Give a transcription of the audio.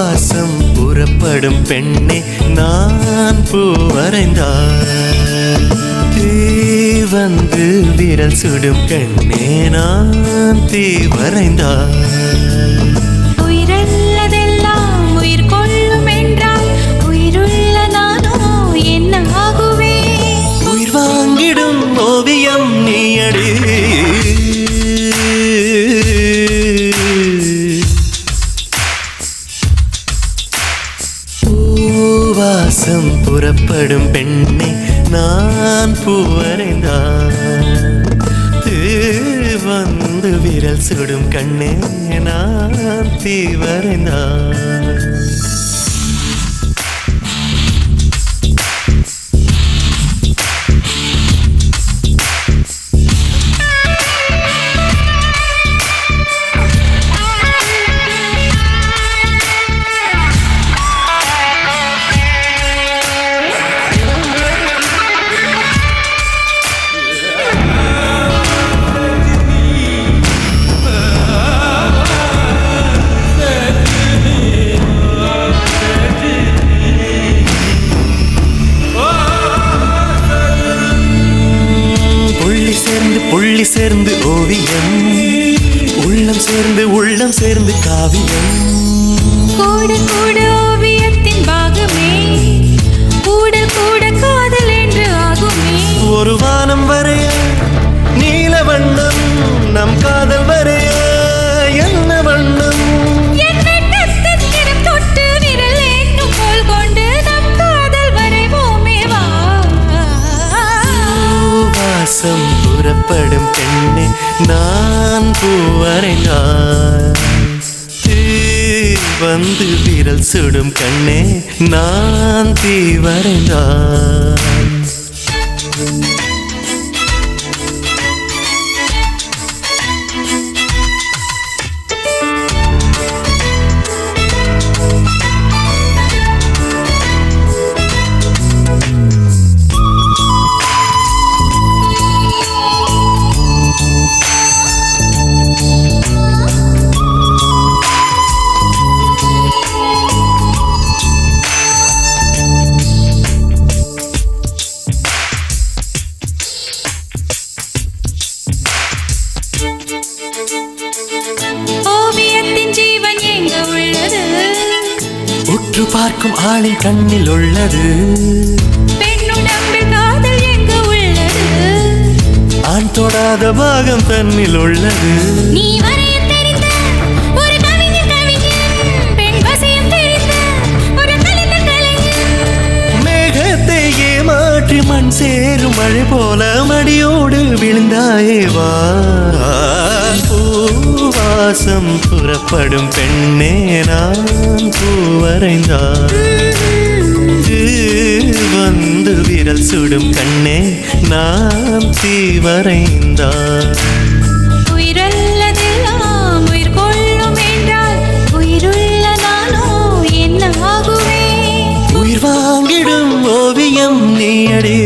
வாசம் புறப்படும் பெண்ணே நான் பூ வரைந்தார் வந்து விரல் சுடும் கண்ணே நான் தீ வரைந்தார் உயிரல்லதெல்லாம் உயிர் கொள்ளும் என்றால் உயிருள்ள நானோ என்ன ஆகுவே உயிர் வாங்கிடும் ஓவியம் நீயடி வாசம் புறப்படும் பெண்ணே நான் பூ வரைந்தார் வந்து விரல் சுடும் கண்ணே நான் தீ வரைந்தார் புள்ளி சேர்ந்து ஓவியம் உள்ளம் சேர்ந்து காவியம் கூட கூட ஓவியத்தின் பாகமே கூட கூட காதல் என்று ஆகுமே ஒரு வானம் வரைய நீல வண்ணம் நம் காதல் வரைய என்ன வண்ணம் தொட்டு விரல் என்னும் போல் கொண்டு நம் காதல் வரைவோமே வா வாசம் புறப்படும் பெண்ணே நான் பூ வரைந்தார் வந்து விரல் சுடும் கண்ணே நான் தீ வரைந்தார் ஓவியத்தின் ஜீவன் எங்க உள்ளது உற்று பார்க்கும் ஆளின் கண்ணில் உள்ளது பெண்ணுடம்பில் காதல் எங்க உள்ளது ஆண் தொடாத பாகம் தன்னில் உள்ளது நீ வரைய தெரிந்த ஒரு கவிஞன் பெண் வசியம் தெரிந்த ஒரு கலைஞன் மேகத்தை ஏமாற்றி மண் சேரும் மழை போல மடியோடு விழுந்தாயே வா வாசம் புறப்படும் பெண்ணே நான் பூ வரைந்தார் வந்து விரல் சுடும் கண்ணே நான் தீ வரைந்தார் உயிரல்லதெல்லாம் உயிர் கொள்ளும் என்றால் உயிருள்ள நானோ என்ன ஆகுவே உயிர் வாங்கிடும் ஓவியம் நீ அடி